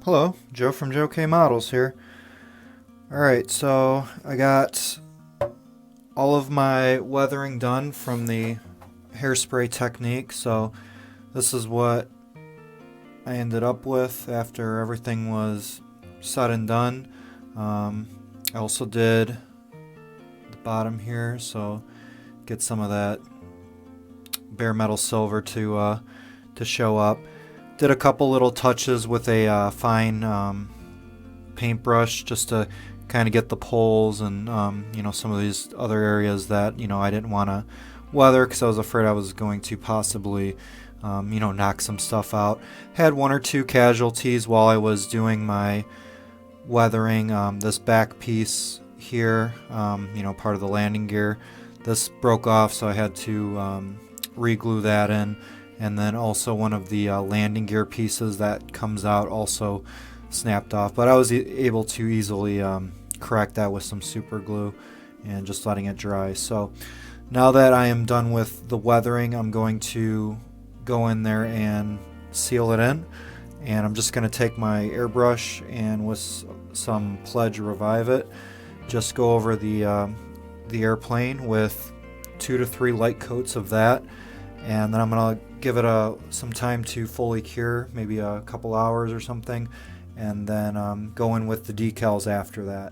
Hello, Joe from Joe K Models here. Alright, so I got all of my weathering done from the hairspray technique, so this is what I ended up with after everything was said and done. I also did the bottom here, so get some of that bare metal silver to show up. Did a couple little touches with a fine paintbrush just to kind of get the poles and some of these other areas that I didn't want to weather because I was afraid I was going to possibly knock some stuff out. Had one or two casualties while I was doing my weathering. This back piece here, part of the landing gear, this broke off, so I had to re-glue that in. And then also one of the landing gear pieces that comes out also snapped off. But I was able to easily correct that with some super glue and just letting it dry. So now that I am done with the weathering, I'm going to go in there and seal it in. And I'm just going to take my airbrush and with some Pledge Revive It, just go over the airplane with 2 to 3 light coats of that. And then I'm going to give it some time to fully cure, maybe a couple hours or something, and then go in with the decals after that.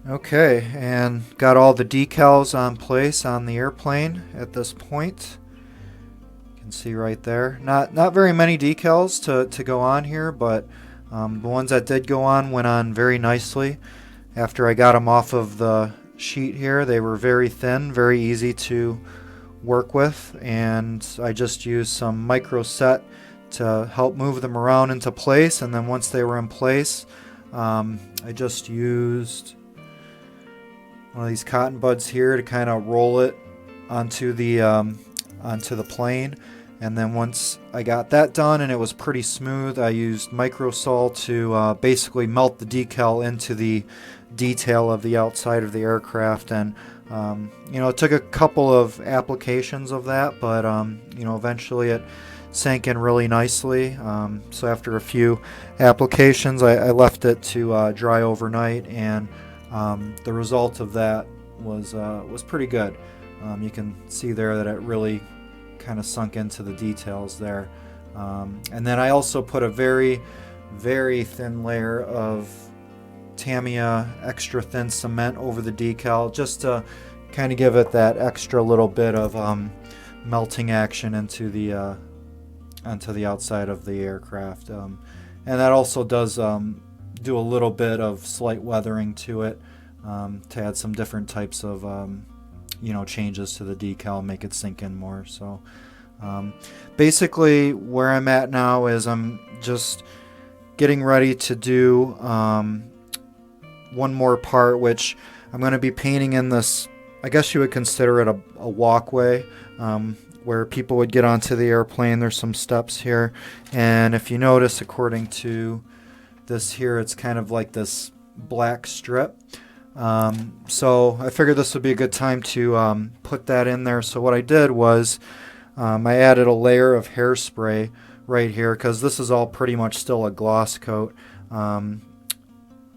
Okay, and got all the decals on place on the airplane at this point. You can see right there. Not very many decals to go on here, but the ones that did go on went on very nicely. After I got them off of the sheet here, they were very thin, very easy to work with, and I just used some micro set to help move them around into place. And then once they were in place, I just used one of these cotton buds here to kind of roll it onto the plane. And then once I got that done and it was pretty smooth, I used microsol to basically melt the decal into the detail of the outside of the aircraft. And it took a couple of applications of that, but eventually it sank in really nicely. So after a few applications, I left it to dry overnight, and the result of that was pretty good. You can see there that it really kind of sunk into the details there. And then I also put a very, very thin layer of Tamiya extra thin cement over the decal, just to kind of give it that extra little bit of melting action into the onto the outside of the aircraft. And that also does do a little bit of slight weathering to it, to add some different types of changes to the decal, make it sink in more. So basically where I'm at now is I'm just getting ready to do one more part, which I'm going to be painting in this, I guess you would consider it a walkway, where people would get onto the airplane. There's some steps here, and if you notice, according to this here, it's kind of like this black strip. So I figured this would be a good time to put that in there. So what I did was I added a layer of hairspray right here, because this is all pretty much still a gloss coat.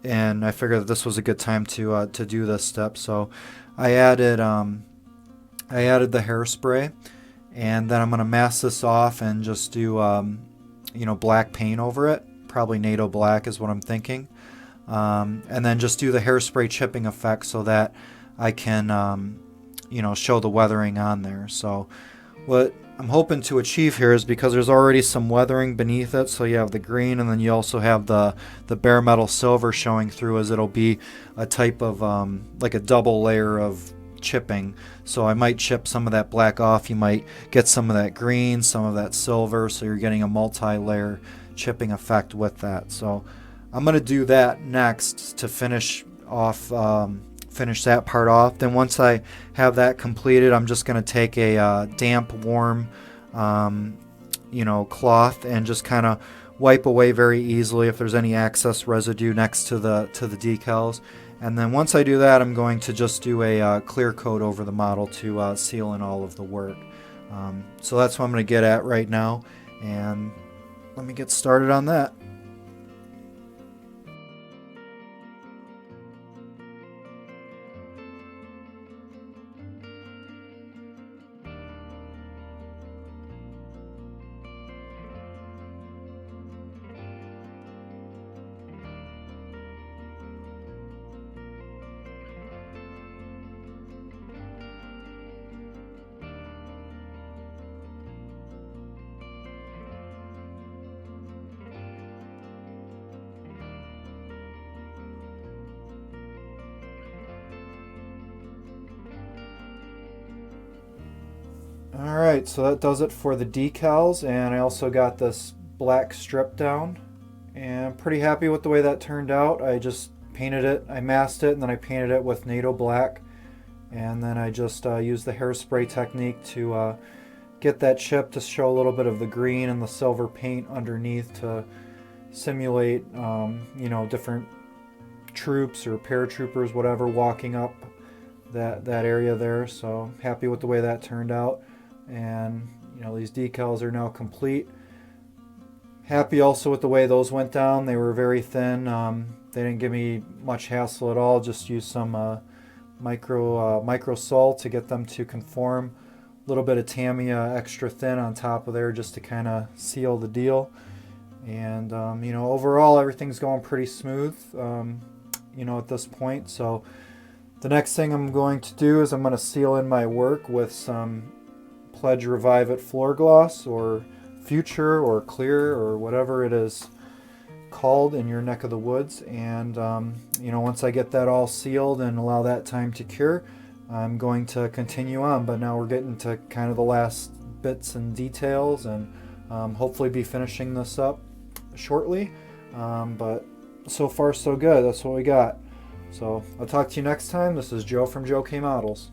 and I figured that this was a good time to do this step. So I added the hairspray, and then I'm going to mask this off and just do black paint over it. Probably NATO black is what I'm thinking. And then just do the hairspray chipping effect so that I can show the weathering on there. So what I'm hoping to achieve here is, because there's already some weathering beneath it, so you have the green and then you also have the bare metal silver showing through, as it'll be a type of like a double layer of chipping. So I might chip some of that black off, you might get some of that green, some of that silver, so you're getting a multi-layer chipping effect with that. So I'm going to do that next to finish that part off. Then once I have that completed, I'm just going to take a damp, warm, cloth and just kind of wipe away very easily if there's any excess residue next to the decals. And then once I do that, I'm going to just do a clear coat over the model to seal in all of the work. So that's what I'm going to get at right now, and let me get started on that. Alright, so that does it for the decals, and I also got this black strip down, and I'm pretty happy with the way that turned out. I just painted it, I masked it, and then I painted it with NATO black, and then I just used the hairspray technique to get that chip to show a little bit of the green and the silver paint underneath to simulate different troops or paratroopers, whatever, walking up that area there. So happy with the way that turned out. And these decals are now complete. Happy also with the way those went down. They were very thin. They didn't give me much hassle at all. Just used some micro salt to get them to conform. A little bit of Tamiya extra thin on top of there just to kind of seal the deal. And overall everything's going pretty smooth at this point. So the next thing I'm going to do is I'm going to seal in my work with some Pledge Revive It floor gloss, or Future, or Clear, or whatever it is called in your neck of the woods. And once I get that all sealed and allow that time to cure, I'm going to continue on. But now we're getting to kind of the last bits and details, and hopefully be finishing this up shortly. But so far so good. That's what we got. So I'll talk to you next time. This is Joe from Joe K Models.